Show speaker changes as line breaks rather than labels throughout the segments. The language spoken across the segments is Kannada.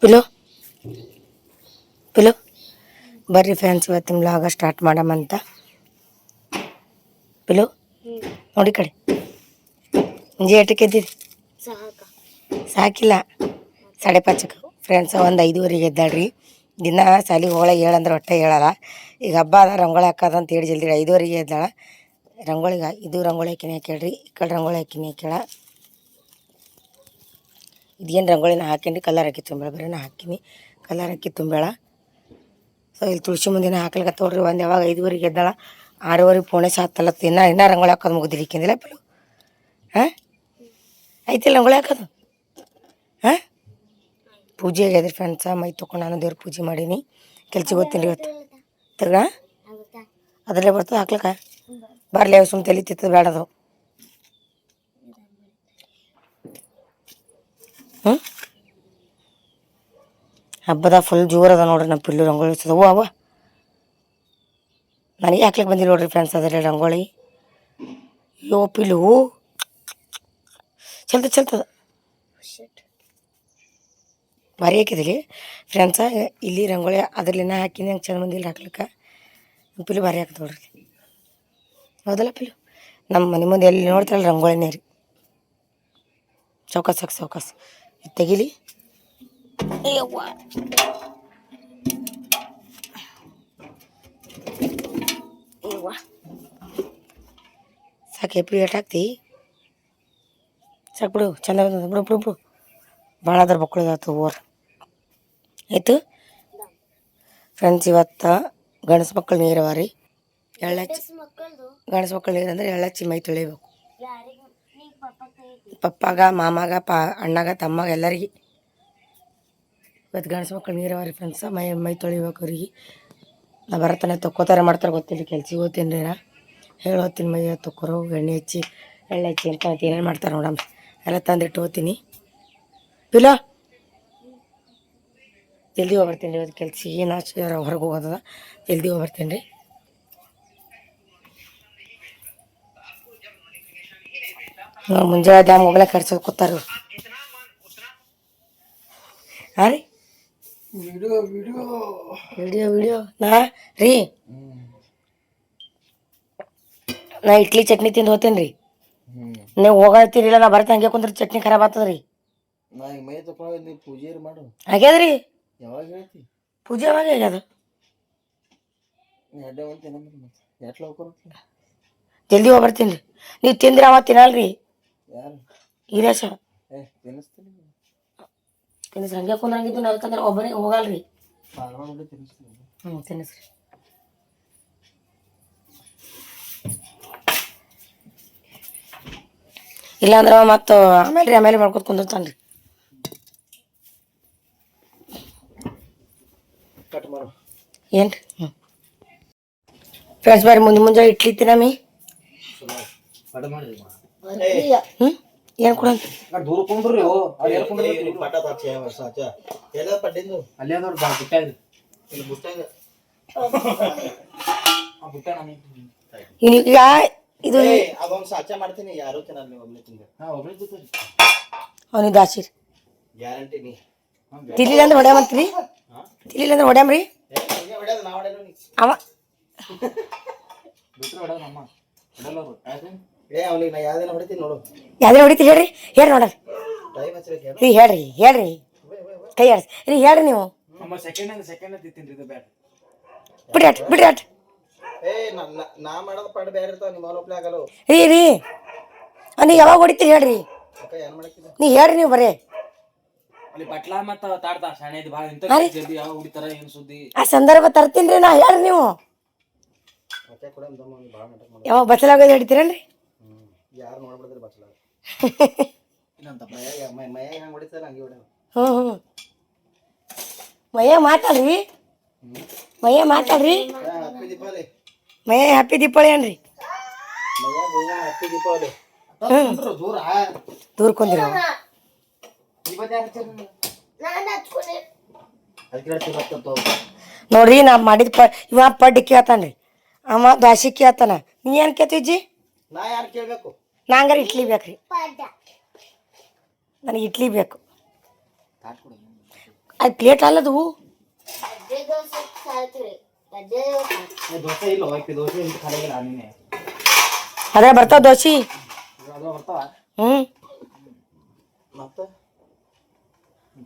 ಪಿಲು ಪಿಲು ಬರ್ರಿ ಫ್ರೆಂಡ್ಸ್, ಇವತ್ತಿನ ವ್ಲಾಗ ಸ್ಟಾರ್ಟ್ ಮಾಡಮಂತ. ಪಿಲು ನೋಡಿ ಕಡೆ ಮುಂಜೆ ಏಟಕ್ಕೆ ಎದ್ದಿರಿ? ಸಾಕಿಲ್ಲ, 5:30 ಫ್ರೆಂಡ್ಸ್. ಒಂದು 5:30 ಎದ್ದಾಳ್ರಿ. ದಿನ ಸಾಲಿಗೆ ಹೋಗಳೆ ಹೇಳಂದ್ರೆ ಹೊಟ್ಟೆ ಹೇಳಲ್ಲ. ಈಗ ಹಬ್ಬ ಅದ, ರಂಗೋಳಿ ಹಾಕೋದಂತ ಹೇಳಿ ಜಲ್ದಿ 5:30 ಎದ್ದಾಳ. ರಂಗೋಳಿಗೆ ಇದು ರಂಗೋಳಿ ಹಾಕಿನಿ ಹಾಕ್ಯಾಳ್ರಿ, ಈ ಕಡೆ ರಂಗೋಳಿ ಹಾಕಿನಿ ಹಾಕ್ಯಾಳ. ಇದೇನು ರಂಗೋಳಿನ ಹಾಕೀನಿ, ಕಲರ್ ಹಾಕಿ ತುಂಬೇಳ. ಬರೀ ನಾ ಹಾಕೀನಿ ಕಲರ್ ಹಾಕಿ ತುಂಬೇಳ. ಸೊ ಇಲ್ಲಿ ತುಳಸಿ ಮುಂದಿನ ಹಾಕ್ಲಿಕ್ಕೆ ಒಂದು ಯಾವಾಗ 5:30 ಎದ್ದಾಳ, 6:30 ಪೋಣೆ 7 ಇನ್ನೂ ರಂಗೋಳಿ ಹಾಕೋದು ಮುಗಿದಿರಿಕಿಂದಿಲ್ಲ ಪಿಲು. ಹಾಂ ಐತಿಲ್ಲ ರಂಗೋಳಿ ಹಾಕೋದು. ಹಾಂ ಪೂಜೆ ಆಗ್ಯದ್ರಿ ಫ್ರೆಂಡ್ಸ. ಮೈ ತೊಗೊಂಡು ನಾನು ದೇವ್ರ ಪೂಜೆ ಮಾಡೀನಿ. ಕೆಲ್ಸಕ್ಕೆ ಹೋಗ್ತೀನಿ ಇವತ್ತು. ತಿರ್ಗಾ ಅದರಲ್ಲೇ ಬರ್ತದೆ ಹಾಕ್ಲಿಕ್ಕೆ. ಬರಲಿ ಸುಮ್ಮ ತಲೆ ತಿತ್ತದ ಬೇಡದು. ಹ್ಞೂ ಹಬ್ಬದ ಫುಲ್ ಜೋರದ ನೋಡ್ರಿ. ನಮ್ಮ ಪಿಲ್ಲು ರಂಗೋಳಿ ಇರ್ತದೆ. ಅವ್ವ ನನಗೆ ಹಾಕ್ಲಿಕ್ಕೆ ಬಂದಿಲ್ಲ ನೋಡ್ರಿ ಫ್ರೆಂಡ್ಸ್ ಅದರಲ್ಲಿ ರಂಗೋಳಿ. ಯೋ ಪಿಲ್ಲು ಚಲ್ತದ ಭಾರಿ ಹಾಕಿದಿರಿ ಫ್ರೆಂಡ್ಸ. ಇಲ್ಲಿ ರಂಗೋಳಿ ಅದ್ರಲ್ಲಿನ ಹಾಕಿನಿ, ಹಂಗೆ ಚಂದ ಮಂದಿಲ್ಲ ಹಾಕ್ಲಿಕ್ಕೆ. ಪಿಲ್ಲು ಭಾರಿ ಹಾಕ್ತ ನೋಡ್ರಿ. ಹೌದಲ್ಲ ಪಿಲ್ಲು? ನಮ್ಮ ಮನೆ ಮುಂದೆ ಎಲ್ಲಿ ನೋಡ್ತಾರಲ್ಲ ರಂಗೋಳಿನೇ ರೀ. ಚೌಕಾಸ್ ಇದು ತೆಗಿಲಿ. ಅಯ್ಯವ್ವ ಅಯ್ಯವ್ವ ಸಾಕು. ಎಪ್ರಿ ಏಟ್ ಹಾಕ್ತಿ? ಸಾಕು ಬಿಡು, ಚಂದ ಬಂದ ಬಿಡು. ಭಾಳ ಅದ್ರ ಬಕ್ಕುಳಿದಾತು ಓರ್ ಆಯಿತು ಫ್ರೆಂಡ್ಸ್. ಇವತ್ತು ಗಂಡಸು ಮಕ್ಕಳು ನೀರವ ರೀ. ಗಂಡಸು ಮಕ್ಕಳು ನೀರು ಅಂದರೆ ಎಳ್ಳಚ್ಚಿ ಮೈ ತೊಳಿಬೇಕು. ಪಪ್ಪಾಗ, ಮಾಮಾಗ, ಅಣ್ಣಗ, ತಮ್ಮಗ ಎಲ್ಲರಿಗೆ ಇವತ್ತು ಗಂಡಸು ಮಕ್ಕಳು ನೀರವ ರೀ ಫ್ರೆಂಡ್ಸ. ಮೈ ತೊಳಿಬೇಕು ಅವ್ರಿಗೆ. ನಾ ಬರತ್ತಾನೆ ತೊಕ್ಕೋತಾರೆ ಮಾಡ್ತಾರೆ ಗೊತ್ತಿಲ್ಲ. ಕೆಲ್ಸಿಗೆ ಹೋಗ್ತೀನಿ ರೀ ನಾ ಹೇಳಿ ಹೋಗ್ತೀನಿ. ಮೈ ತೊಕ್ಕೊರು ಎಣ್ಣೆ ಹಚ್ಚಿ ಎಳ್ಳು ಹಚ್ಚಿ ಅಂತ ಏನೇನು ಮಾಡ್ತಾರೆ ನೋಡಮ್ಮ. ಎಲ್ಲ ತಂದಿಟ್ಟು ಹೋಗ್ತೀನಿ. ಇಲ್ಲ ಜಲ್ದಿ ಹೋಗ್ಬರ್ತೀನಿ ರೀ ಇವತ್ತು ಕೆಲ್ಸಿಗೆ. ನಾ ಹೊರಗೆ ಹೋಗೋದದ, ಜಲ್ದಿ ಹೋಗ್ಬರ್ತೀನಿ ರೀ. ಮುಂಜಾನೆ ಡ್ಯಾಮ್ ಮೊಬೈಲ್ ಕರ್ಸೋದು ಕೂತಾರ. ಹಾಂ ರೀ ವಿಡಿಯೋ ನಾ ಇಡ್ಲಿ ಚಟ್ನಿ ತಿಂದು ಹೋಗ್ತೇನೆ ರೀ. ನೀವು ಹೋಗತ್ತೀರಿಲ್ಲ, ನಾ ಬರ್ತೀನಿ. ಹಂಗೆ ಕುಂದ್ರೆ ಚಟ್ನಿ ಖರಾಬ್ ಆಗ್ತದ ರೀ. ಆಗ್ಯದ ರೀ ಪೂಜೆ ಯಾವಾಗ ಆಗ್ಯದ? ಜಲ್ದಿ ಹೋಗ್ಬರ್ತೀನಿ ರೀ. ನೀವು ತಿಂದ್ರೆ ಅವ ತಿನ್ನಲ್ರಿ ಈರೇಶ. ತಿನ್ನಿಸ್ರಿ ಹಂಗೆ ಕುಂದ್ರಂಗಿದ್ದು. ಅದಕ್ಕಂದ್ರೆ ಒಬ್ಬರೇ ಹೋಗಲ್ರಿ. ತಿನ್ನಿಸ್ರಿ. ಇಲ್ಲಾಂದ್ರೆ ಮತ್ತು ಆಮೇಲೆ ಮಾಡ್ಕೊತ ಕುಂದಿರ್ತಾನೆ ರೀ. ಏನು ರೀ? ಫ್ರೆಂಡ್ಸ್ ಬರ್ರಿ ಮುಂಜಾನೆ ಇಡ್ಲಿ ತಿನ್ನಮಿ. ಏನು ಕೊಡಂತ ಈಗ ಇದು ಅವನಿಗೆ ದಾಸಿರಿ ತಿರ್ಲಿಲ್ಲ ಅಂದ್ರೆ ಹೊಡ್ಯಾಮಂತ್ರಿ. ತಿರ್ಲಿಲ್ಲ ಅಂದ್ರೆ ಹೊಡ್ಯಾಮ್ರಿ ಅವ. ಯಾವ್ದು ಹೊಡಿತೀರಿ ಹೇಳ್ರಿ? ಹೇಳ್ರಿ ನೋಡ್ರಿ ರೀ. ಹೇಳ್ರಿ ಕೈ ಆಡ್ಸಿ ರೀ. ಹೇಳ್ರಿ ನೀವು ಬಿಡ್ರಿ ಆಟ ರೀ. ನೀವು ಯಾವಾಗ ಹೊಡಿತೀರಿ ಹೇಳ್ರಿ? ನೀ ಹೇಳ್ರಿ ನೀವು ಬರೇ ಆ ಸಂದರ್ಭ ತರ್ತೀನಿ ರೀ ನಾ. ಹೇಳ್ರಿ ನೀವು ಯಾವಾಗ ಬಚ್ಚಲಾಗೋದು ಹೊಡಿತೀರನ್ರಿ? ಹ್ಞೂ ಮಯ್ಯ ಮಾತಾಡ್ರಿ. ಮಯ್ಯ ಹ್ಯಾಪಿ ದೀಪಾವಳಿ ಅನ್ರಿ. ದೂರ ಕೊಂದ್ರಿ ನೋಡ್ರಿ. ನಾ ಮಾಡಿದ ಇವ ಪಡ್ಡಿ ಕೇಳ್ತಾನ್ರಿ, ಅವ ದಾಸಿ ಕೇಳ್ತಾನ. ನೀ ಏನು ಕೇಳ್ತಿಜ್ಜಿ? ನಾ ಹಂಗಾರೆ ಇಡ್ಲಿ ಬೇಕ್ರಿ. ನನಗೆ ಇಡ್ಲಿ ಬೇಕು. ಅದು ಪ್ಲೇಟ್ ಅಲ್ಲದು
ದೋಸೆ ಇಲ್ಲ ಹೋಯ್ತು ದೋಸೆ ಇಂತ ಖಾಲಿಯಾಗಿಲ್ಲ ನೀನೆ
ಅದ್ರ ಬರ್ತಾವ ದೋಸೆ
ಅದು ಬರ್ತಾವ
ಮತ್ತೆ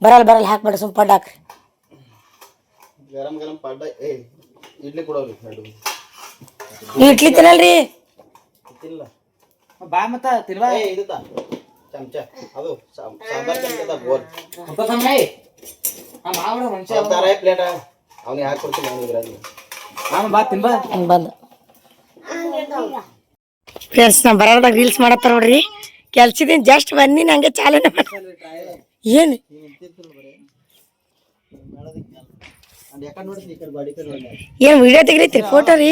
ಬರಲ್ಲ ಹಾಕ್ಬೇಡ ಸುಮ್ ಪಡ್ಡ ಹಾಕ್ರಿ
ಗರಂ ಪಡ್ಡ ಇಡ್ಲಿ ಕೊಡೋರಿ
ನೀವು ಇಡ್ಲಿ ತಿನ್ನಲ್ರಿ
ಇಲ್ಲ
ಬಾ ಮತ್ತ ತಿಲ್ವಾ
ಇದುತ್ತ ಚಮಚ ಅದು ಸಾಂಬಾರ್ ಚಮಚದ ಬೋಲ್
ಅಂತ ಸಮಯ ಆ ಮಾವಡ ಮನುಷ್ಯ
ತರ ಪ್ಲೇಟ್ ಅವನಿಗೆ ಹಾಕೊಡ್ತೀನಿ ಅವನಿಗೆ
ಬಾ ತಿನ್ಬಾ
ಹಿಂಗೆ ಬಂದು ಫ್ರೆಂಡ್ಸ್ ನಾ ಬರೋದಾಗ ರೀಲ್ಸ್ ಮಾಡತ್ತಾರ ನೋಡ್ರಿ ಕೆಲ್ಸದಿಂದ ಜಸ್ಟ್ ಬನ್ನಿ ನಂಗೆ ಚಾಲನೆ ಏನು ಏನು ವಿಡಿಯೋ ತೆಗಿಲೈತ್ರಿ ಫೋಟೋ ರೀ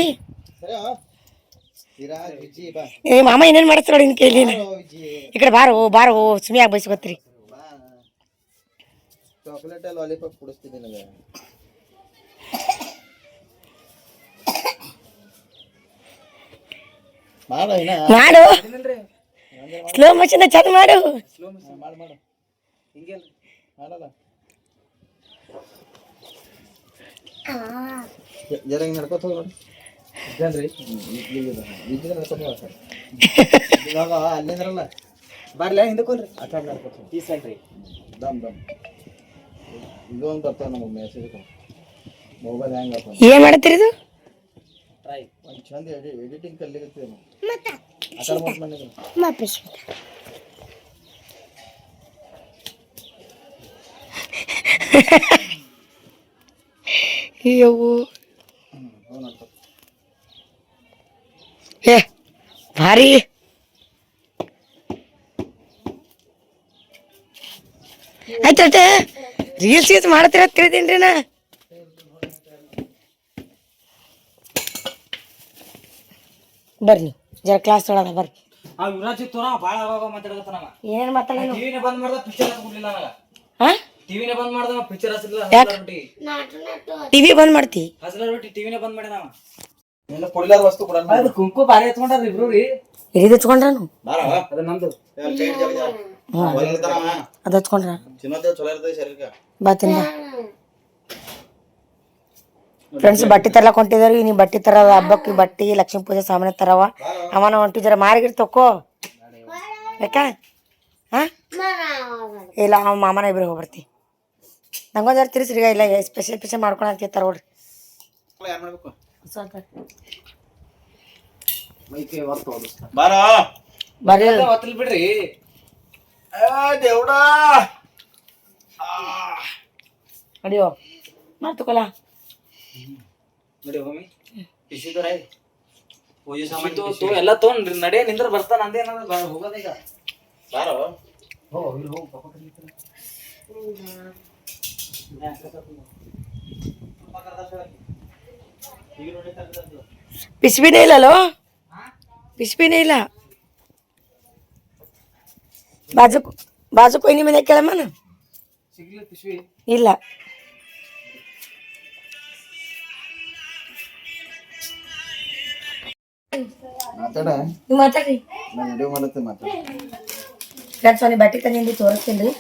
ಏ ಮಾಮ ಏನೇನು ಮಾಡತ್ತಾರ ನೋಡಿ ಇನ್ ಕೇಳಿ ಈ ಕಡೆ ಬಾರೋ ಸುಮ್ಯಾಗ ಬಯಸ್ಕೊತ್ರಿ
ಚಾಕ್ಲೇಟ್ ಲಾಲಿಪಾಪ್ ಕೊಡಿಸ್ತಿದ್ದೀನಿ
ಮಾಡು ಸ್ಲೋ ಮೋಷನ್ ಚಂದ ಮಾಡು
ಜರ ಹಿಂಗೆ ನಡ್ಕೋತ ಹೋಗಿ ಅಲ್ಲಿಂದ್ರಲ್ಲ
ಬರ್ಲ ಹಿಂದಕ್ಕೋಲ್ರಿ ಆ ಕಡೆ ನಡ್ಕೊತ ಈ ಸೈಡ್ ರೀ
ದಮ್ ಇದು ಒಂದು ಬರ್ತಾವ ನಮಗೆ ಮೆಸೇಜ್ ಮೊಬೈಲ್ ಹೆಂಗಪ್ಪ
ಏನ್ ಮಾಡತ್ತೀರಿ ಇದು
ಟ್ರೈ
ಒಂದು ಚಂದ ಎಡಿಟಿಂಗ್ ಕಲಿಗತ್ತೀವಿ
ಅಯ್ಯವ್ವ ಏ ಭಾರಿ ಆಯ್ತಟ್ಟೆ ರೀಲ್ಸ್ ಮಾಡ್ತೀರ ತಿಳಿದೀನ್ರಿ ನಾ ಬರ್ರಿ ಜರ ಕ್ಲಾಸ್ ತೊಳದ ಬರ್ರಿ
ಆ ಯುವರಾಜ್ ತೋರ ಭಾಳ ಆಗಾಗ ಮಾತಾಡಕತ್ತಾನವ
ಏನೇನು ಮಾತಾಡೋಣ
ಟಿವಿನೇ ಬಂದ್ ಮಾಡ್ದ ಪಿಕ್ಚರ್ ಹಚ್ಕೊಡ್ಲಿಲ್ಲ ನನಗ
ಹಾ
ಟಿವಿನೇ ಬಂದ್ ಮಾಡ್ದ ಪಿಕ್ಚರ್ ಹಚ್ಚಲಿಲ್ಲ ಬಿಟ್ಟಿ
ಟಿವಿ ಬಂದ್ ಮಾಡ್ತಿ
ಹಚ್ಚಲ ಬಿಟ್ಟಿ ಟಿವಿನೇ ಬಂದ್ ಮಾಡ್ಯಾನವ
ನಿನ್ನ ಕೊಡ್ಲಾರ ವಸ್ತು ಕೊಡಲ್ಲ
ಅದು ಕುಂಕು ಬಾರಿ ಎತ್ಕೊಂಡ್ರಿ ಇಬ್ರು ರೀ
ಇದು ಹಚ್ಕೊಂಡ್ರನು
ಅದು ನಂದು
ಅದು ಹಚ್ಕೊಂಡ್ರ
ಚಿನ್ನದ ಚಲೋ ಇರ್ತದೆ ಶರೀರಕ್ಕೆ
ಬಾ ತಿನ್ನ ಫ್ರೆಂಡ್ಸ್ ಬಟ್ಟೆ ತರ್ಲಕ್ ಹೊಂಟಿದಾರಿ ನೀ ಬಟ್ಟೆ ತರದ ಹಬ್ಬಕ್ಕೆ ಬಟ್ಟೆ ಲಕ್ಷ್ಮೀ ಪೂಜೆ ಸಾಮಾನ್ಯ ತರವ ಅವನ ಹೊಂಟಿದ್ರ ಮಾರಿಗಿರ್ ತಕೋ ಯಾಕ ಹಾ ಇಲ್ಲ ಅವ ಮಾಮನ ಇಬ್ರಿಗೆ ಹೋಗ್ಬರ್ತಿ ನಂಗೊಂದು ತಿರ್ಸ್ರಿ ಇಲ್ಲ ಸ್ಪೆಷಲ್ ಮಾಡ್ಕೊಂಡು ಅಂತಿರ್ತಾರ ನೋಡ್ರಿ
ಯಾರು ಮಾಡ್ಬೇಕು
ಮೈಕೆ ಒತ್ತು
ಬಾರ
ಬರ್ರಿ
ಒತ್ತಲ್ ಬಿಡ್ರಿ
ದೇವ್ಡಾ
ಅಡಿಯೋ ಮಾಡ್ತಕೊಲ್ಲ
ನೋಡಿ ಹೋಮಿ ಟಿಶ್ಯೂ ತರ ಪೂಜೆ ಸಾಮಾನು ಎಲ್ಲ ತೊಗೊಂಡ್ರಿ ನಡೆ ನಿಂದ್ರ ಬರ್ತಾನ ಅಂದೇನ ಹೋಗೋದೀಗ
ಬಾರೋ
ಹೋ ಇಲ್ಲಿ ಹೋಗು ಪಾಪ
ಪಿಸ್ಬಿನೇ ಇಲ್ಲಲ್ಲೋ ಪಿಸ್ಬಿನೇ ಇಲ್ಲ ಬಾಜು ಕೊಯ್ನಿ ಮನೆ ಕೇಳಮ್ಮನ
ಸಿಗ್ಲಿ ಪಿಶ್ವಿ
ಇಲ್ಲ
ಮಾತಾಡ
ನೀವು ಮಾತಾಡ್ರಿ
ನಾನು ವಿಡಿಯೋ ಮಾಡತ್ತೆ ಮಾತಾಡ
ಫ್ರೆಂಡ್ಸ್ ಅವ್ನಿಗೆ ಬಟ್ಟೆ ತಂದು ತೋರಿಸ್ತೀನಿ ರೀ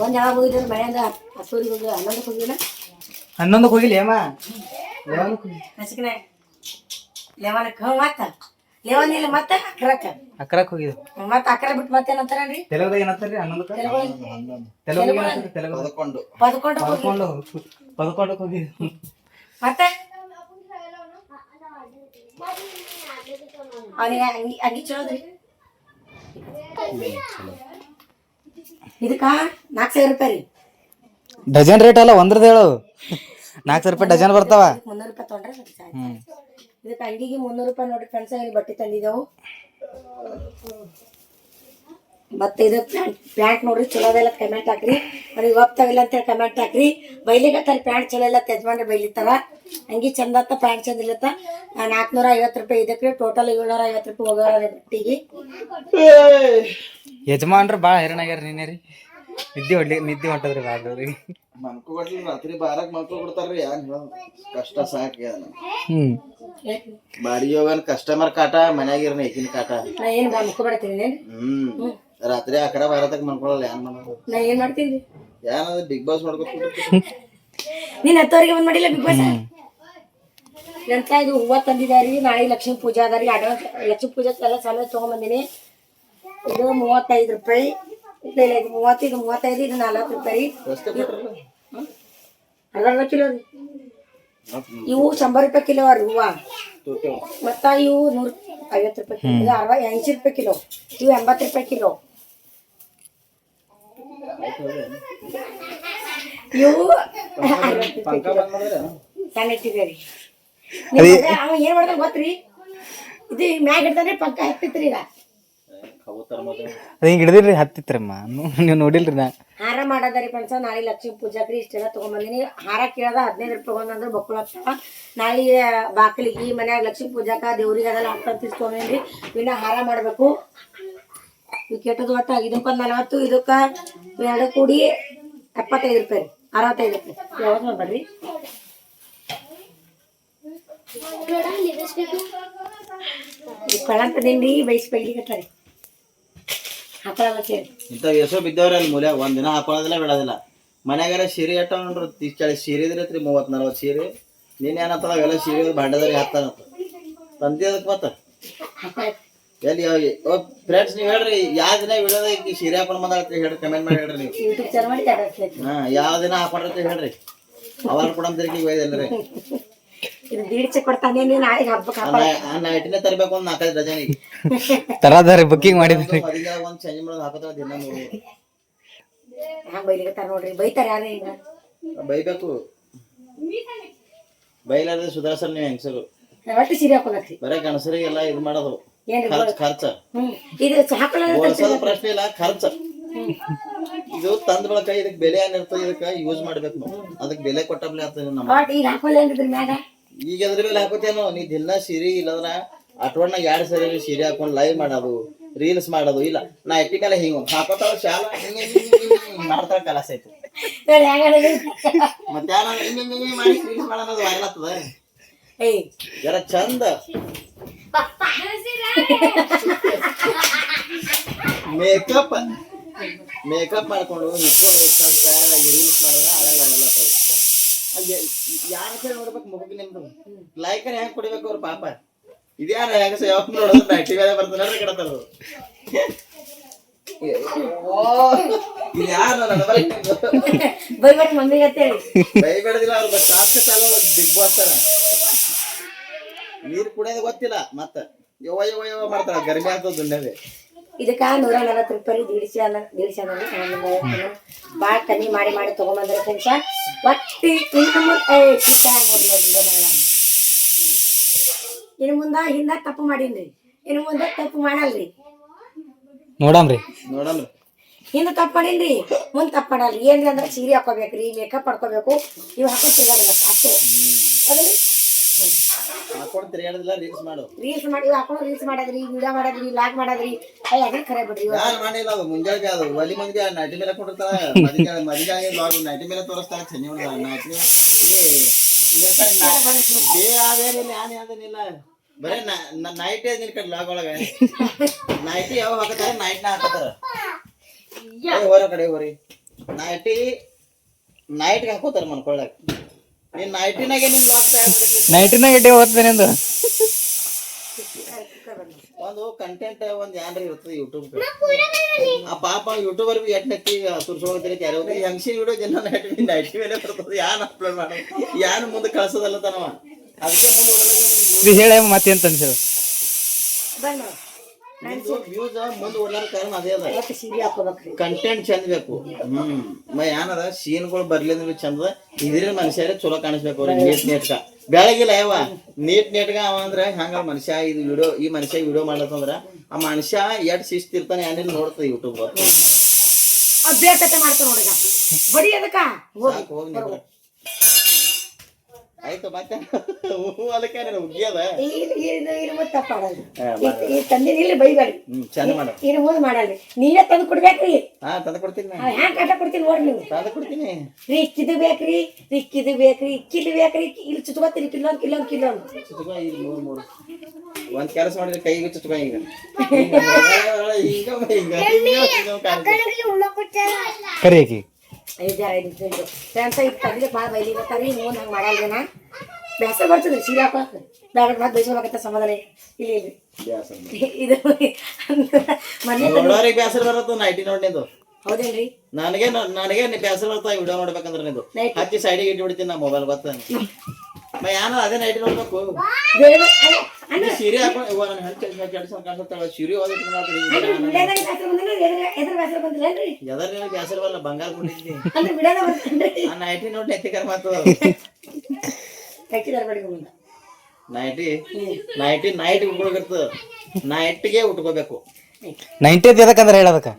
ಒಂದು ಯಾವಾಗ ಹೋಗಿದ್ರೆ ಮನೆಯಿಂದ 10 ಹೋಗಿ 11 ಹೋಗಿಲ್ಲ
11 ಹೋಗಿಲ್ಲ ಏಮ
ಹಸಿಕನೆ ಲೆವನಕ್ಕೆ ಮತ್ತ ಲೆವನ್ ಇಲ್ಲ ಮತ್ತೆ
ಅಕ್ರಕ್ ಹೋಗಿದ್ದು
ಮತ್ತೆ ಅಕ್ರ ಬಿಟ್ಟು ಮತ್ತೇನಂತಾರನ್ರಿ
ತೆಲುಗುದಾಗ ಏನಂತಾರ್ರಿ 11 ತೆಲುಗು ಏನಂತಾರೆ ತೆಲುಗು ಪದಕೊಂಡಕ್ಕೆ ಹೋಗಿದ್ದು
ಮತ್ತೆ ಅವನಿಗೆ ಅಂಗಿ ಚಲೋದ್ರಿ ಇದಕ್ಕ 4,000 ರೂಪಾಯಿ ರೀ
ಡಜನ್ ರೇಟ್ ಅಲ್ಲ ಒಂದ್ರದ ಹೇಳು 4,000 ರೂಪಾಯಿ ಡಜನ್ ಬರ್ತಾವ
300 ರೂಪಾಯಿ ತೊಗೊಂಡ್ರೆ ಇದಕ್ಕೆ ಅಂಗಿಗೆ 300 ರೂಪಾಯಿ ನೋಡ್ರಿ ಫ್ರೆಂಡ್ಸ್ ಬಟ್ಟೆ ತಂದಿದ್ದೆವು ಮತ್ತೆ ಇದು ಪ್ಯಾಂಟ್ ನೋಡ್ರಿ ಚಲೋ ಅದೆಲ್ಲ ಕಮೆಂಟ್ ಹಾಕ್ರಿ ಅವ್ರಿಗೆ ಒಪ್ತಾವಿಲ್ಲ ಅಂತೇಳಿ ಕಮೆಂಟ್ ಹಾಕ್ರಿ ಬೈಲಿಗತ್ತಾರ ಪ್ಯಾಂಟ್ ಚಲೋ ಇಲ್ಲ ಯಜಮಾನ್ರಿ ಬೈಲಿತ್ತಾರ ಅಂಗಿ ಚಂದ ಆತ ಪ್ಯಾಂಟ್ ಚಂದ ಇಲ್ಲತ್ತ 450 ರೂಪಾಯಿ ಇದಕ್ಕೆ ಟೋಟಲ್ 750 ರೂಪಾಯಿ ಹೋಗೋರ ಬಟ್ಟಿಗೆ
ಯಜಮಾನ್ರು ಭಾಳ ಹೈರಾಣ ಆಗ್ಯಾರ ನೀನೇ ರೀ ನಿದ್ದೆ ಹೊಂಟದ್ರಿ ಬಾಳ್ರಿ
ಮನ್ಕೋಬಿಡ್ಲಿ ರಾತ್ರಿ ಬಾರಕ್ ಮನ್ಕೊಬಿಡ್ತಾರ್ರಿ ಯಾಕೆ ಕಷ್ಟ ಸಾಕಿ ಬಾಡಿ ಹೋಗನ್ ಕಸ್ಟಮರ್ ಕಾಟ ಮನ್ಯಾಗಿರ್ನ ಈಗಿನ ಕಾಟ
ನಾ ಏನು ಮನ್ಕೊಬಿಡ್ತೀನಿ
ರಾತ್ರಿ 11 ತಕ್ಕ ಮನ್ಕೊಳಲ್ಲ ಏನ್ ಮಾಡೋದು
ನಾ ಏನ್ ಮಾಡ್ತೀನಿ
ಏನದ ಬಿಗ್ ಬಾಸ್ ಮಾಡ್ಬೇಕು
ನೀನ್ ಹತ್ತವರೆಗೆ ಒಂದ್ ಮಾಡಿಲ್ಲ ಬಿಗ್ ಬಾಸ್ ನಂತ ಇದು ಹೂವ ತಂದಿದಾರಿ ನಾಳೆ ಲಕ್ಷ್ಮೀ ಪೂಜೆ ಅದಾರಿ ಅಡ್ವಾನ್ಸ್ ಲಕ್ಷ್ಮೀ ಪೂಜೆ ಎಲ್ಲ ಸಲ ತಗೊಂಬಂದಿನಿ ಇದು 35 ರೂಪಾಯಿ ಇಲ್ಲ ಇದು 30 ಇದು 35 ಇದು 40 ರೂಪಾಯಿ ಅರ್ಧ ಕಿಲೋ ರೀ ಇವು 100 ರೂಪಾಯಿ ಕಿಲೋ ರೀ ಹೂವ ಮತ್ತ ಇವು 150 ರೂಪಾಯಿ ಕಿಲೋ ಇದು 80 ರೂಪಾಯಿ ಕಿಲೋ ಇವು 80 ರೂಪಾಯಿ ಕಿಲೋ ಇವು ಸಣ್ಣ ಇಟ್ಟಿದ್ದೀರಿ ಅವ ಏನ್ ಮಾಡ್ದ ಗೊತ್ತ್ರಿ ಇದು ಮ್ಯಾಗ ಹಿಡ್ದಾನೆ ಪಕ್ಕ ಹತ್ತಿತ್ರಿ ಈಗ
ಅದ ಹಿಂಗ್ ಹಿಡ್ದಿಲ್ರಿ ಹತ್ತಿತ್ರಮ್ಮ ನೀವು ನೋಡಿಲ್ರಿ ನಾ
ಹಾರ ಮಾಡೋದರಿ ಪಂಚ ನಾಳೆ ಲಕ್ಷ್ಮೀ ಪೂಜಾಕ್ರಿ ಇಷ್ಟೆಲ್ಲ ತಗೊಂಬಂದಿನಿ ಹಾರ ಕೇಳದ 15 ರೂಪಾಯಿ ಒಂದಂದ್ರೆ ಬಕ್ಕುಳ ಆಗ್ತಾವ ನಾಳೆ ಬಾಗಿಲಿಗೆ ಮನ್ಯಾಗ ಲಕ್ಷ್ಮೀ ಪೂಜಾಕ ದೇವ್ರಿಗೆ ಅದೆಲ್ಲ ಹಾಕ್ತಂತ ತಿಳ್ಕೊಂಡ್ರಿ ಇನ್ನ ಹಾರ ಮಾಡ್ಬೇಕು ಈ ಕೆಟ್ಟದ್ದು ಒಟ್ಟ ಇದಕ್ಕೊಂದು 40 ಇದಕ್ಕ 2 ಕೂಡಿ 75 ರೂಪಾಯಿ 65 ರೂಪಾಯಿ ಯಾವಾಗ ನೋಡ್ಬರ್ರಿ ಕಳಂತ ತಿಂಡಿ ಬೈಸ್ ಬೈಲಿಕತ್ತಾರಿ ಹಾಕಲ್ಲ ಸೇರಿ
ಇಂಥವ್ ಎಷ್ಟೋ ಬಿದ್ದವ್ರಿ ಅಲ್ಲಿ ಮೂಲ್ಯಾಗ ಒಂದಿನ ಹಾಕೊಳ್ಳೋದಿಲ್ಲ ಬಿಡೋದಿಲ್ಲ ಮನ್ಯಾಗಾರ ಸೀರೆ ಎಟ್ಟ ನೋಡ್ರಿ 30-40 ಸೀರೆ ಇದ್ರೈತ್ರಿ 30-40 ಸೀರೆ ನೀನ್ ಏನಂತದ ಅವೆಲ್ಲ ಸೀರೆ ಬಾಂಡದರಿ ಹಾಕ್ತಾನಂತ ತಂದಿ ಅದಕ್ಕೆ ಮತ್ತ ಎಲ್ಲಿ ಫ್ರೆಂಡ್ಸ್ ನೀವ್ ಹೇಳ್ರಿ ಯಾವ ದಿನ ವಿಡಿಯೋದ ಈ ಸೀರೆ ಹಾಕೊಂಡ್ ಬಂದಾಳ್ತಿ ಹೇಳ್ರಿ ಕಮೆಂಟ್ ಮಾಡಿ ಹೇಳ್ರಿ ನೀವು
ಯೂಟ್ಯೂಬ್ ಚಾನಲ್ ಮಾಡಿ
ಹಾ ಯಾವ ದಿನ ಹಾಕೊಂಡ್ರಿ ಹೇಳ್ರಿ ಅವಾಗ ಕೊಡಂದ್ರಿಗೆ ಒಯ್ದಲ್ರಿ
ಇದು ದೀಡ್ಚೆ ಕೊಡ್ತಾನೆ ನೀನು ನಾಳೆ ಹಬ್ಬಕ್ಕೆ ಹಾಕ
ನೈಟಿನೇ ತರಬೇಕು ಒಂದ್ 4-5 ಡಜನಿಗೆ
ತರದಾರಿ ಬುಕ್ಕಿಂಗ್ ಮಾಡಿದ್ರಿ
ಮದಿಗಾಗ ಒಂದ್ ಚೇಂಜ್ ಮಾಡೋದು ಹಾಕೋತಾಳ ದಿನ 3
ಹ್ಯಾಂಗ ಬೈಲಿಕತ್ತಾರ ನೋಡ್ರಿ ಬೈತಾರ ಯಾರೇ ಈಗ
ಬೈಬೇಕು ಬೈಲಾರ್ದೆ ಸುಧಾರಿಸಲ್ ನೀವು ಹೆಂಗಸರು
ಒಟ್ಟು ಸೀರೆ ಹಾಕೊಳಕ್ರಿ
ಬರೇ ಗಣಸರಿಗೆಲ್ಲ ಇದು ಮಾಡೋದು
ಏನ್ರಿ
ಖರ್ಚ
ಇದು ಹಾಕೊಳ್ಳೋದು
ಪ್ರಶ್ನೆ ಇಲ್ಲ ಖರ್ಚ ಇದು ತಂದ ಬಳಕ ಇದಕ್ ಬೆಲೆ ಏನಿರ್ತದೆ ಇದಕ್ಕ ಯೂಸ್ ಮಾಡ್ಬೇಕು ನಾವು ಅದಕ್ ಬೆಲೆ ಕೊಟ್ಟಬ್ಲೆ ಆಗ್ತದೆ ನಮ್ಮ
ಈಗ ಹಾಕೊಳ್ಳಿ ಅಂದಿದ್ರಿ ಮ್ಯಾಗ
ಈಗ ಅದ್ರ ಮೇಲೆ ಹಾಕೋತೇನೋ ನೀ ದಿನ ಸೀರೆ ಇಲ್ಲದ್ರ ಅಟ್ವಣ್ಣ 2 ಸರಿ ಸೀರೆ ಹಾಕೊಂಡ್ ಲೈವ್ ಮಾಡೋದು ರೀಲ್ಸ್ ಮಾಡೋದು ಇಲ್ಲ ನಾ ಎಟ್ಟಿ ಮೇಲೆ ಹಿಂಗ ಹಾಕೋತಾಳ ಶಾಲ ಮಾಡ್ತಾಳ ಕಲಾಸ ಐತಿ ಮತ್ತೆ ಮಾಡಿ ರೀಲ್ಸ್ ಮಾಡೋದು ವೈರಲ್ ಆಗ್ತದ ಜರ ಚಂದ ಮೇಕಪ್ ಮಾಡ್ಕೊಂಡು ಹಿಡ್ಕೊಂಡು ಚಂದ ರೀಲ್ಸ್ ಮಾಡಿದ್ರೆ ಅಳಗ ಯಾರ ನೋಡ್ಬೇಕು ಮುಖಕ್ಕೆ ನಿಮ್ದು ಲೈಕರ್ ಹೆಂಗ್ ಕೊಡ್ಬೇಕು ಅವ್ರ ಪಾಪ ಇದ್ಯಾರ ಹೆಂಗ ಯಾವಾಗ ನೋಡೋದು ನೈಟಿ ಮೇಲೆ ಬರ್ತಾನೆ ಕೆಡತಾರ
ಬೈಬೇಡಿ ಮಮ್ಮಿಗೆ ಅಂತೇಳಿ
ಬೈಬೇಡದಿಲ್ಲ ಅವ್ರು ಬಿಗ್ ಬಾಸ್ ತರ ನೀರ್ ಕುಡಿಯೋದು ಗೊತ್ತಿಲ್ಲ ಮತ್ತ ಯವ ಮಾಡ್ತಾರ ಗರ್ಮಿ ಆಗ್ತದ ದುಂಡದೆ
ಇದಕ್ಕ 140 ರೂಪಾಯಿ ದೀಡ್ಸಿ ಭಾಳ ಕಮ್ಮಿ ಮಾಡಿ ತಗೊಂಬಂದ್ರೆ ಫ್ರೆಂಡ್ಸ ಒಟ್ಟಿ ಇನ್ನು ಮುಂದ ಹಿಂದ ತಪ್ಪು ಮಾಡೀನ್ರಿ ಇನ್ನು ಮುಂದೆ ತಪ್ಪು ಮಾಡಲ್ರಿ
ನೋಡಮ್ರಿ
ಹಿಂದ ತಪ್ಪು ಮಾಡೀನ್ರಿ ಮುಂದ್ ತಪ್ಪು ಮಾಡಲ್ರಿ ಏನ್ರಿ ಅಂದ್ರೆ ಸೀರೆ ಹಾಕೋಬೇಕ್ರಿ ಮೇಕಪ್ ಮಾಡ್ಕೋಬೇಕು ಇವ್ ಹಾಕೊಂಡ್ ತಿರ್ಗಾಡಿಲ್ಲ ಅಷ್ಟೇ ಅದರಿ
ಹಾಕೊಂಡ್ ತಿರ್ಗಾಡೋದಿಲ್ಲ ರೀಲ್ಸ್ ಮಾಡು
ರೀಲ್ಸ್ ಮಾಡಿ ಹಾಕೊಂಡು ರೀಲ್ಸ್ ಮಾಡೋದ್ರಿ ವಿಡಿಯೋ ಮಾಡೋದ್ರಿ ಲಾಗ್ ಮಾಡೋದ್ರಿ ಅದೇ ಖರೆ ಬಿಡ್ರಿ
ಯಾರು ಮಾಡಿಲ್ಲ ಅದು ಮುಂಜಾನೆ ಅದು ಒಲಿ ಮಂದಿ ನೈಟಿ ಮೇಲೆ ಕೊಟ್ಟಿರ್ತಾರ ಮದಿಗೆ ನೈಟಿ ಮೇಲೆ ತೋರಿಸ್ತಾರ ಚೆನ್ನಿ ನೈಟಿ ಏನಿಲ್ಲ ಬರೇ ನೈಟ್ ನಿನ್ ಕಡೆ ಲಾಗ್ ಒಳಗ ನೈಟಿ ಯಾವ ಹಾಕತಾರ ನೈಟ್ನ ಹಾಕತಾರ ಹೊರ ಕಡೆ ಹೋರಿ ನೈಟ್ಗೆ ಹಾಕೋತಾರ ಮನ್ಕೊಳ್ಳಾಗ ನೀನ್ ನೈಟಿನಾಗೆ ನಿಮ್ ಲಾಗ್ ತಯಾರು
ನೈಟಿನಾಗ ಇಟ್ಟೆ ಓದ್ತೇನೆ ಅಂದು
ಒಂದು ಕಂಟೆಂಟ್ ಒಂದ್ ಏನ್ರಿ ಇರ್ತದೆ ಯೂಟ್ಯೂಬ್ ಆ ಪಾಪ ಯೂಟ್ಯೂಬರ್ ಬಿ ಎಟ್ ನಕ್ಕಿ ತುರ್ಸೋಗ್ತೀರಿ ಯಾರು ಹೆಂಗ್ಸಿನ ವಿಡಿಯೋ ಜನ ನೈಟಿ ಮೇಲೆ ಬರ್ತದೆ ಯಾನ್ ಅಪ್ಲೋಡ್ ಮಾಡೋದು ಯಾನ್ ಮುಂದೆ ಕಳ್ಸೋದಲ್ಲ ತನವ ಅದಕ್ಕೆ
ಇದು ಹೇಳ ಮತ್ತೇನ್ ಅನ್ಸದ
ವ್ಯೂಸ್ ಮುಂದೆ ಓಡ್ಲಾರ ಕಾರಣ ಅದೇ ಅದ
ಸೀರೆ ಹಾಕೋಬೇಕ್ರಿ
ಕಂಟೆಂಟ್ ಚಂದ ಬೇಕು ಏನದ ಸೀನ್ಗಳು ಬರ್ಲಿ ಅಂದ್ರೆ ಚಂದ ಇದ್ರ ಮನುಷ್ಯರೇ ಚಲೋ ಕಾಣಿಸ್ಬೇಕು ಅವ್ರಿಗೆ ನೀಟ್ಗ ಬೆಳಗಿಲ್ಲ ಯಾವ ನೀಟ್ಗ ಅವ ಅಂದ್ರೆ ಹಂಗ ಮನುಷ್ಯ ಈ ಮನುಷ್ಯ ವಿಡಿಯೋ ಮಾಡ್ಲತ್ತಂದ್ರ ಆ ಮನುಷ್ಯ ಎಷ್ಟ್ ಶಿಸ್ತಿರ್ತಾನೆ ಏನಿಲ್ಲ ನೋಡ್ತದ ಯೂಟ್ಯೂಬ್
ಅಭ್ಯಾಸ ಮಾಡ್ತಾರ ನೋಡಿಗ ಬಡಿ ಅದಕ್ಕ
ಹೋಗಿ ಆಯ್ತು ಮತ್ತೆ ಅದಕ್ಕೆ ಹುಗ್ಗಿಯದ
ಇದು ಮತ್ತೆ ತಪ್ಪಾಗಲ್ರಿ ಈ ತಂದಿನ ಇಲ್ಲಿ ಬೈಬೇಡ್ರಿ
ಚಂದ ಮಾಡ
ಇನ್ನು ಮುಂದೆ ಮಾಡಲ್ರಿ ನೀವೇ ತಂದು ಕೊಡ್ಬೇಕ್ರಿ
ಹಾ ತಂದು ಕೊಡ್ತೀನಿ
ಹ್ಯಾಂಗ ಕಾಟ ಕೊಡ್ತೀನಿ ನೋಡ್ರಿ ನೀವು
ತಂದು ಕೊಡ್ತೀನಿ
ರೀ ಇಕ್ಕಿದು ಬೇಕ್ರಿ ಇಕ್ಕಿದು ಬೇಕ್ರಿ ಇಕ್ಕಿದು ಬೇಕ್ರಿ ಇಲ್ಲಿ ಚುಚ್ಕೋತೀರಿ ಕಿಲ್ಲೊಂದು ಕಿಲ್ಲೊಂದು ಕಿಲ್ಲೊಂದು
ಚುಚ್ಕೋ ಈಗ ಮೂರು ಒಂದ್ ಕೆಲಸ ಮಾಡಿದ್ರೆ ಕೈಗೆ ಚುಚ್ಕೋ ಈಗ
ಕರಿ ಆಕಿ
ಫ್ರೆಂಡ್ಸ್ ಇದು ತಗ್ಲಿಕ್ಕೆ ಭಾಳ ಬೈಲಿಗತ್ತಾರ ರೀ ಮುಂದೆ ಹಂಗೆ ಮಾಡಲ್ರಿ ನಾ ಬೇಸರ ಬರ್ತದ್ರಿ ಸೀರೆ ಹಾಕೋಕ ಬ್ಯಾಡ ಮತ್ತೆ ಬೈಸ್ಕೊಳಕತ್ತ ಸಮಾಧಾನ ಇಲ್ಲಿ ಇಲ್ರಿ ಇದು ಮನೆ
ನೋಡೋರಿಗೆ ಬೇಸರ ಬರತ್ತ ನೈಟಿ ನೋಡ್ನಿದು
ಹೌದೇನ್ರಿ
ನನಗೆ ಬೇಸರ ಬರ್ತಾ ವಿಡಿಯೋ ಮಾಡ್ಬೇಕಂದ್ರೆ ನಿಂದು ಹಚ್ಚಿ ಸೈಡಿಗೆ ಇಟ್ಟು ಬಿಡ್ತೀನಿ ನಾ ಮೊಬೈಲ್ ಗೊತ್ತ ಯಾನ ಅದೇ ನೈಟಿ ನೋಡ್ಬೇಕು ಸೀರೆ ಹಾಕೊಂಡು ಸೀರೆ ಎದರ್ ಬೇಸರ ಬರಲ್ಲ ಬಂಗಾರ ಕೊಟ್ಟಿದ್ದೀನಿ ಆ ನೈಟಿ ನೋಡಿ ಎತ್ತಿಕರ ಮಾತು ನೈಟ್ ಉಟ್ಕೊಳ್ಬೇಕು ನೈಟ್ಗೆ ಉಟ್ಕೋಬೇಕು
90 ಅಂತ ಎದಕ್ಕಂದ್ರೆ ಹೇಳದಕ್ಕ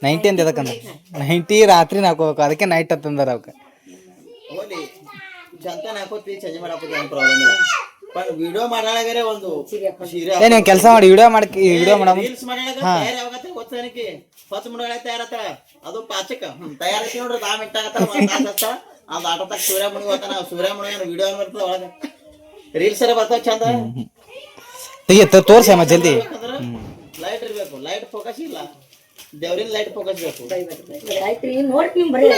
90 ಅಂತ ಎದಕ್ಕಂದ್ರೆ 90 ರಾತ್ರಿ ಹಾಕೋಬೇಕು ಅದಕ್ಕೆ ನೈಟ್ ಅಂತಂದಾರ ಅವಕ್ಕೆ
ಹೋಲಿ ಚಂತನ ಹಾಕೋತಿ ಚೇಂಜ್ ಮಾಡಾಕೋತಿ ಏನು ಪ್ರಾಬ್ಲಮ್ ಇಲ್ಲ ಬಟ್ ವಿಡಿಯೋ ಮಾಡಾಳಗರೆ ಒಂದು ಸೀರೆ
ಏನ್ ಕೆಲಸ ಮಾಡಿ ವಿಡಿಯೋ ಮಾಡ
ರೀಲ್ಸ್ ಮಾಡಾಳಗ ತಯಾರ ಯಾವಾಗತ್ತೆ ಗೊತ್ತೇನಕಿ ಹೊಸ ಮುಡಗಳ ತಯಾರತ್ತ ಅದು ಪಾಚಕ ತಯಾರತಿ ನೋಡ್ರಿ 10 ಮಿನಿಟ್ ಆಗತ್ತ 1 ತಾಸು ಹತ್ತ ಅದು ಆಟೋ ತಕ್ಕ ಸೂರ್ಯ ಮುಣಿ ಹೋಗ್ತಾನ ಸೂರ್ಯ ಮುಣಿ ವಿಡಿಯೋ ಬರ್ತದ ಒಳಗ ರೀಲ್ಸ್ ಎಲ್ಲ ಬರ್ತಾವ ಚಂದ
ತೆಗಿ ತೋರ್ಸಮ್ಮ ಜಲ್ದಿ
ಲೈಟ್ ಇರ್ಬೇಕು ಲೈಟ್ ಫೋಕಸ್ ಇಲ್ಲ ದೇವ್ರಿನ ಲೈಟ್ ಫೋಕಸ್ ಬೇಕು
ಆಯ್ತ್ರಿ ನೋಡ್ರಿ ನಿಮ್ ಬರೀ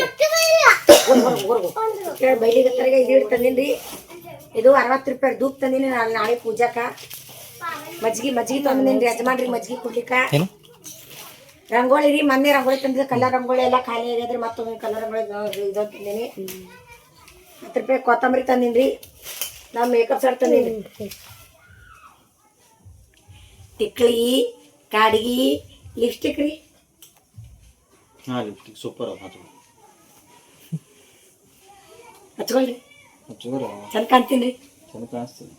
ಬೈಲಿಗತ್ತರಿಗೆ ಇದು ತಂದಿನ್ರಿ ಇದು 60 ರೂಪಾಯಿ ಧೂಪ್ ತಂದಿನಿ ನಾಳೆ ಪೂಜಾಕ ಮಜ್ಜಿಗೆ ತಂದಿನಿ ಯಜಮಾನ್ರಿ ಮಜ್ಜಿಗೆ ಕುಡ್ಲಿಕ್ಕ ರಂಗೋಳಿ ರೀ ಮೊನ್ನೆ ರಂಗೋಳಿ ತಂದಿದ್ದೆ ಕಲರ್ ರಂಗೋಳಿ ಎಲ್ಲ ಖಾಲಿ ಆಗ್ಯದ್ರಿ ಮತ್ತೊಮ್ಮೆ ಕಲರ್ ರಂಗೋಳಿ ಇದು ತಂದೀನಿ 10 ರೂಪಾಯಿ ಕೊತ್ತಂಬರಿ ತಂದಿನ್ರಿ ನಾ ಮೇಕಪ್ ಸೆಟ್ ತಂದೀನಿ ಟಿಕ್ಲಿ ಕಾಡಿಗಿ ಲಿಪ್ಸ್ಟಿಕ್ ರೀ
ಹಾ ಲಿಪ್ಸ್ಟಿಕ್ ಸೂಪರ್
ಹಚ್ಕೊಳ್ರಿ ಚಂದ ಕಾಣ್ತೀನಿ
ಚಂದ ಕಾಣಿಸ್ತದೆ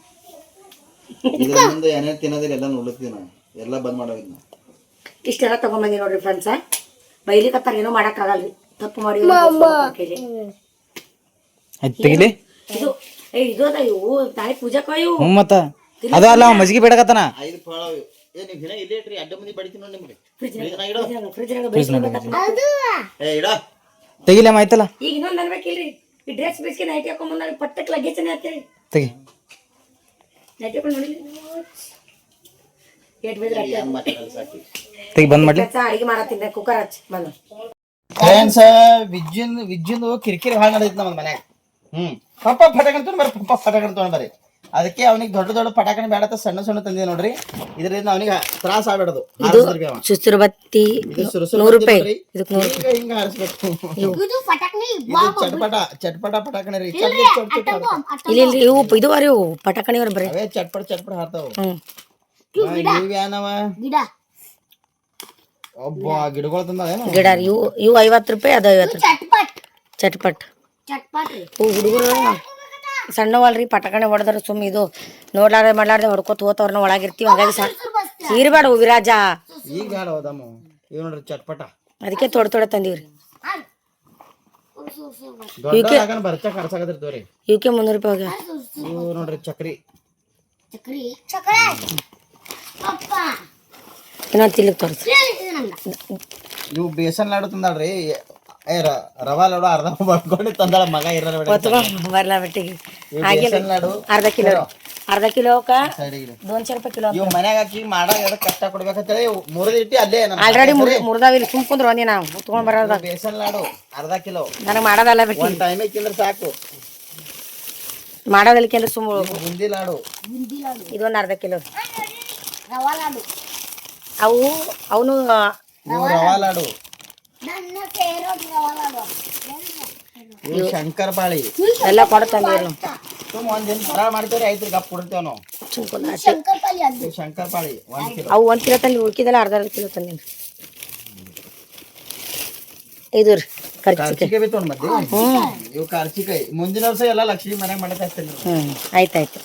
ಇದ್ರ ಮುಂದೆ ಏನೇನು ತಿನ್ನೋದಿಲ್ಲ ಎಲ್ಲ ನೋಡ್ಲತ್ತೀನಿ ನಾನು ಎಲ್ಲ ಬಂದ್ ಮಾಡೋಗಿದ್ನ
ಇಷ್ಟೆಲ್ಲ ತಗೊಂಬಂದಿ ನೋಡ್ರಿ ಫ್ರೆಂಡ್ಸ ಬೈಲಿಕತ್ತಾರ ಏನೋ ಮಾಡಕ್ಕಾಗಲ್ರಿ ತಪ್ಪು ಮಾಡಿ
ತೆಗಿಲಿ
ಇದು ಇದು ಅದ ಇವು ತಾಯಿ ಪೂಜಾಕ ಇವು
ಮತ್ತ ಅದ ಅಲ್ಲ ಮಜ್ಜಿಗೆ ಬೇಡಕತ್ತಾನ
5 ಫಳ ನೀವು ದಿನ ಇಲ್ಲೇ ಇಟ್ರಿ ಅಡ್ಡ ಮಂದಿ ಬಡಿತೀನಿ ನೋಡಿ ನಿಮ್ಗೆ
ತೆಗಿಲಮ್ಮ ಆಯ್ತಲ್ಲ
ಈಗ ಇನ್ನೊಂದು ಅನ್ಬೇಕಿಲ್ರಿ ಈ ಡ್ರೆಸ್ ಬಿಸ್ಗೆ ನೈಟ್ ಹಾಕೊಂಡ್ ಬಂದಾಗ ಪಟ್ಟಕ್ಕೆ ಲಗೇಜ್ ಅಂತೇಳಿ
ತೆಗಿ
ನೈಟ್ ಹಾಕೊಂಡು ನೋಡಿ
ತೆಗಿ ಬಂದ್ ಮಾಡ್ಲಿ
ಅಡಿಗೆ ಮಾಡತ್ತೀನಿ ಕುಕ್ಕರ್ ಹಚ್ಚಿ ಬಂದು
ಫ್ರೆಂಡ್ಸ್ ವಿಜ್ಜಿಂದು ಕಿರಿಕಿರಿ ಭಾಳ ನಡೆಯುತ್ತೆ ನಮ್ಮ ಮನ್ಯಾಗ ಪಪ್ಪ ಪಟಾಕಣ್ ತೊಗೊಂಡ್ ಬರ್ರಿ ಪಪ್ಪ ಪಟಾಕಣ್ ತೊಗೊಂಡ್ ಬರ್ರಿ ಅದಕ್ಕೆ ಅವನಿಗೆ ದೊಡ್ಡ ಪಟಾಕಣಿ ಬೇಡ ಸಣ್ಣ ತಂದಿದೆ ನೋಡ್ರಿ ಇದರಿಂದ ಅವನಿಗೆ ತ್ರಾಸ ಆಗ್ಬಿಡೋದು
ಸುಸ್ತಿರು ಬತ್ತಿ 100 ರೂಪಾಯಿ
ಹಿಂಗ ಹಾರಿಸ್ಬೇಕು ಚಟ್ಪಟ ಪಟಾಕಣಿ ರೀ
ಇಲ್ಲಿ ಇವು ಇದು ಅರಿ ಇವು ಪಟಾಕಣಿ ಅವ್ರ ಬರೀ
ಅವೇ ಚಟ್ಪಟ ಹಾರ್ತಾವ ಇವ್ಯಾನವ ಒಬ್ಬ ಗಿಡಗಳು ತಂದ
ಗಿಡ ಇವು 50 ರೂಪಾಯಿ ಅದು 50 ರೂಪಾಯಿ ಚಟ್ಪಟ್ ಹುಡುಗರು ಸಣ್ಣವಲ್ರಿ ಪಟಾಕಣೆ ಹೊಡೆದ್ರ ಸುಮ್ಮ ಇದು ಮಾಡ್ಲಾರ್ದೆ ಹೊಡ್ಕೋತ ಹೋತವ್ರನ್ನ ಒಳಗಿರ್ತೀವಿ ಹಂಗಾಗಿ ಸೀರ್ಬೇಡ ವಿರಾಜ
ಈಗ ಬೇಡ ಹೋದಮ್ಮ ಇವ್ ನೋಡ್ರಿ ಚಟ್ಪಟ
ಅದಕ್ಕೆ ತೊಡೆ ತಂದೀವ್ರಿ
ಬರ್ಚ ಕರ್ಸಾಕತ್ತಿರ್ತವ್ರಿ
ಇವಕ್ಕೆ 300 ರೂಪಾಯಿ ಹೋಗ್ಯಾವ
ಇವು ನೋಡ್ರಿ ಚಕ್ರಿ
ಇನ್ನೊಂದು ತಿಲ್ಲಿಗೆ ತೋರಿಸಿ
ಇವು ಬೇಸನ್ ಲಾಡು ತಂದಾಳ್ರಿ ರವಾ ಲಾಡು ಅರ್ಧ ಬರ್ಕೊಂಡು ತಂದಾಳ ಮಗ ಇರೋ
ಬರ್ಲಾ ಬಿಟ್ಟಿಗೆ
ಲಾಡು
ಅರ್ಧ ಕಿಲೋಕ
ಸೈಡಿಗೆ
200 ರೂಪಾಯಿ ಕಿಲೋ
ಇವ್ ಮನ್ಯಾಗ ಹಾಕಿ ಮಾಡಾಗ ಕಷ್ಟ ಕೊಡ್ಬೇಕಂತೇಳಿ ಮುರಿದಿಟ್ಟಿ ಅಲ್ಲೇ
ಆಲ್ರೆಡಿ ಮುರ್ದಾವಿಲ್ಲ ಸುಮ್ಕೊಂಡ್ರು ಒಂದಿ ನಾವು ತಗೊಂಡ್ ಬರೋದ
ಬೇಸನ್ ಲಾಡು ಅರ್ಧ ಕಿಲೋ
ನನಗೆ ಮಾಡೋದಲ್ಲ ಬಿಟ್ಟು
ಒಂದ್ ಟೈಮಿಗೆ ತಿಂದ್ರೆ ಸಾಕು
ಮಾಡೋದಲ್ಲ ಅಂದ್ರೆ ಸುಮ್ಮ
ಬುಂದಿ ಲಾಡು
ಇದೊಂದು ಅರ್ಧ ಕಿಲೋ ಅವು ಅವನು
ಇವು ರವಾ ಲಾಡು ಇವು ಶಂಕರ ಪಾಳಿ
ಎಲ್ಲ ಕೊಡ್ತಂದಿರು
ಸುಮ್ ಒಂದಿನ ಫರ ಮಾಡ್ತೇವ್ರಿ 5 ಗಪ್ ಕೊಡ್ತೇವ್ ನಾವು ಶಂಕರ ಪಾಳಿ 1 ಕಿಲೋ
ಅವು 1 ಕಿಲೋ ತಂದು ಉಳ್ಕಿದಲ್ಲ ಅರ್ಧ ಕಿಲೋ ತಂದಿನಿ ಇದು ರೀ
ಕಾರ್ಚಿಕಾಯಿ ತೊಗೊಂಡ್ ಮತ್ತೆ ಇವು ಕಾರ್ಚಿಕಾಯಿ ಮುಂದಿನ ವರ್ಷ ಎಲ್ಲ ಲಕ್ಷ್ಮಿ ಮನೆಗೆ ಮಾಡಕ್ ಹಚ್ತೇನೆ
ಆಯ್ತಾಯ್ತು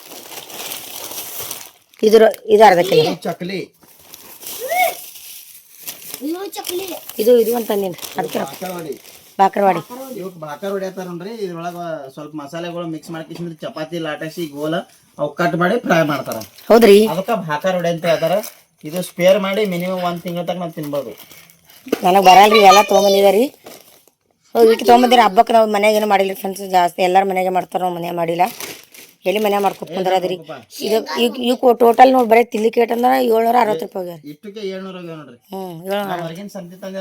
ಇದು ಅರ್ಧ ಕಿಲೋ
ಚಕ್ಲಿ
ಇದು ಒಂದು ತಂದಿನಿ ಅದಕ್ಕೆ
ನೋಡಿ
ಬಾಕರವಾಡಿ
ಇವಕ್ಕೆ ಬಾಕರ್ ಹೊಡ್ಯಾತಾರ ನೋಡ್ರಿ ಇದ್ರೊಳಗ ಸ್ವಲ್ಪ ಮಸಾಲೆಗಳು ಮಿಕ್ಸ್ ಮಾಡ್ಕೊಂಡು ಚಪಾತಿ ಲಾಟಸಿ ಗೋಲ ಅವು ಕಟ್ ಮಾಡಿ ಫ್ರೈ ಮಾಡ್ತಾರ.
ಹೌದ್ರಿ.
ಅದಕ್ಕೆ ಬಾಕರ್ ಹೊಡಿ ಅಂತ ಹೇಳ್ತಾರ. ಇದು ಸ್ಪೇರ್ ಮಾಡಿ ಮಿನಿಮಮ್ 1 ತಿಂಗಳ ತನಕ ನಾವು ತಿನ್ಬೋದು.
ನನಗೆ ಬರಲ್ರಿ ಇವೆಲ್ಲ ತೊಗೊಂಬಂದಿದಾರಿ. ಇಟ್ಟು ತೊಗೊಂಬಂದಿರ ಹಬ್ಬಕ್ಕೆ ನಾವು ಮನ್ಯಾಗ ಏನು ಮಾಡಿಲ್ಲ ಫ್ರೆಂಡ್ಸ್. ಜಾಸ್ತಿ ಎಲ್ಲರ ಮನೆಗೆ ಮಾಡ್ತಾರೆ, ನಾವು ಮನ್ಯಾಗ ಮಾಡಿಲ್ಲ. ಎಲ್ಲಿ ಮನ್ಯಾಗ ಮಾಡ್ಕೊತ ಕುಂದ್ರದ್ರಿ. ಇದು ಈಗ ಟೋಟಲ್ ನೋಡಿ ಬರೀ ತಿನ್ಲಿಕ್ಕೆ ಏಟಂದ್ರೆ 760 ರೂಪಾಯಿ ಹೋಗ್ಯಾರ.
ಇಷ್ಟಕ್ಕೆ 700 ಹೋಗ್ಯಾವ ನೋಡ್ರಿ.
700.
ಹೊರಗಿನ ಸಂತೆ ತಂದೆ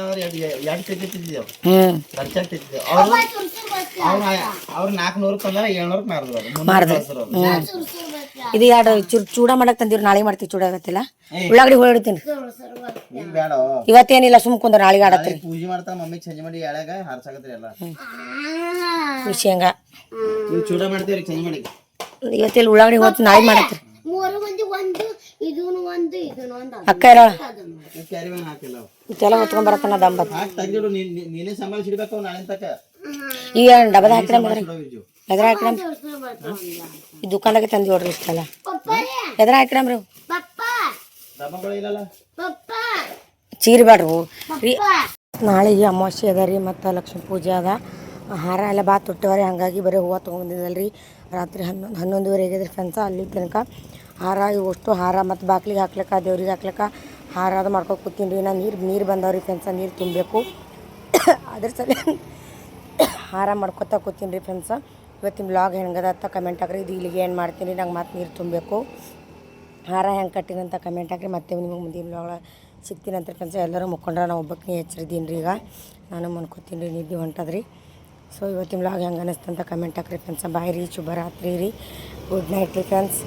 ಎರಡು ಕೆಜಿ ತಿಂದಿದ್ದೇವೆ.
ಖರ್ಚಾಗಿ
ತಿಂತಿದ್ದೇವೆ. ಅವ್ರು 400 ತಂದ್ರೆ 700 ಮಾರಿದ್ರು.
ಇದು ಎರಡು ಚೂಡ ಮಾಡಕ್ ತಂದಿವ್ರಿ. ನಾಳೆ ಮಾಡ್ತೀವಿ. ಚೂಡ ಆಗತ್ತಿಲ್ಲ. ಉಳ್ಳಾಗಡ್ಡಿ ಹೊಡಿತೀನಿ.
ಈಗ ಬೇಡ
ಇವತ್ತೇನಿಲ್ಲ ಸುಮ್ ಕುಂದ್ರ ನಾಳೆಗೆ ಆಡತ್ರಿ.
ಪೂಜೆ ಮಾಡ್ತಾರ ಮಮ್ಮಿ ಸಂಜೆ ಮಾಡಿ ಎಳ್ಯಾಗ ಹಾರ್ಸಾಕತ್ರಿ ಎಲ್ಲ
ಶೇಂಗಾ
ನೀವು ಚೂಡ ಮಾಡ್ತೀವ್ರಿ ಸಂಜೆ ಮಾಡಿ.
ಇವತ್ತೆಲ್ಲ ಉಳ್ಳಾಗಡ್ಡಿ ಹೋಗ್ತು ನಾಳೆ ಮಾಡತ್ರಿ. ಅಕ್ಕ ಇರ
ಕ್ಯಾರಿ ಬ್ಯಾಗ್ ಹಾಕಿಲ್ಲ
ಇದೆಲ್ಲ ಹೊತ್ಕೊಂಡ್ ಬರತ್ತನ ದಂಬತ್
ಹಾಕಿ ತೆಗ್ದಿಡು. ನೀನೇ ಸಂಭಾಳಿಸಿಡ್ಬೇಕು ನಾಳೆ ತಕ.
ಈಗ ಡಬ್ಬದ ಹಾಕಿರ ಎದ್ರ ಹಾಕಿರ ಈ ದುಕಾನ್ದಾಗೆ ತಂದಿ ನೋಡ್ರಿ ಇಷ್ಟೆಲ್ಲ. ಎದ್ರ ಹಾಕಿರಮ್ರಿ
ಡಬ್ಬಗಳು ಇಲ್ಲಲ್ಲ
ಚೀರಿ ಬ್ಯಾಡ್ರಿ. ನಾಳೆಗೆ ಅಮಾವಾಸ್ಯೆ ಅದ ರೀ ಮತ್ತು ಲಕ್ಷ್ಮೀ ಪೂಜೆ ಅದ. ಹಾರ ಎಲ್ಲ ಭಾಳ ತೊಟ್ಟವರಿ, ಹಾಗಾಗಿ ಬರೀ ಹೂವು ತೊಗೊಂಡಿದ್ದಲ್ರಿ. ರಾತ್ರಿ 11:30 ಆಗಿದ್ರಿ ಫ್ರೆಂಡ್ಸ. ಅಲ್ಲಿ ತನಕ ಹಾರ ಇವಷ್ಟು ಹಾರ ಮತ್ತು ಬಾಕ್ಲಿಗೆ ಹಾಕ್ಲಿಕ್ಕೆ ದೇವ್ರಿಗೆ ಹಾಕ್ಲಿಕ್ಕೆ ಹಾರ ಅದು ಮಾಡ್ಕೊಂಡು ಕೂತೀನಿ ರೀ. ನಾನು ನೀರು ಬಂದವ್ರಿ ಫ್ರೆಂಡ್ಸ. ನೀರು ತುಂಬಬೇಕು. ಅದ್ರ ಸಲ ಹಾರ ಮಾಡ್ಕೊತಾ ಕೂತೀನಿ ರೀ ಫ್ರೆಂಡ್ಸ. ಇವತ್ತಿನ ಬ್ಲಾಗ್ ಹೆಂಗದ ಅಂತ ಕಮೆಂಟ್ ಹಾಕ್ರಿ. ಇದು ಇಲ್ಲಿಗೆ ಏನು ಮಾಡ್ತೀನಿ, ನಂಗೆ ಮತ್ತೆ ನೀರು ತುಂಬಬೇಕು. ಹಾರ ಹೆಂಗೆ ಕಟ್ಟಿನಂತ ಕಮೆಂಟ್ ಹಾಕ್ರಿ. ಮತ್ತೆ ನಿಮಗೆ ಮುಂದಿನ ಬ್ಲಾಗ್ ಸಿಗ್ತೀನಿ ಅಂತ ಫ್ರೆಂಡ್ಸ. ಎಲ್ಲರೂ ಮುಕ್ಕೊಂಡ್ರೆ ನಾವು ಒಬ್ಬಕ್ಕೆ ಎಚ್ಚರಿದ್ದೀನಿ ರೀ. ಈಗ ನಾನು ಮನ್ಕೋತೀನಿ ರೀ, ನಿದ್ದೆ ಹೊಂಟದ್ರಿ. ಸೊ ಇವತ್ತಿನ ಬ್ಲಾಗ್ ಹೆಂಗೆ ಅನ್ನಿಸ್ತಂತ ಕಮೆಂಟ್ ಹಾಕ್ರಿ ಫ್ರೆಂಡ್ಸ. ಬಾಯ್ ರೀ, ಶುಭರಾತ್ರಿ ರೀ, ಗುಡ್ ನೈಟ್ ರೀ ಫ್ರೆಂಡ್ಸ್.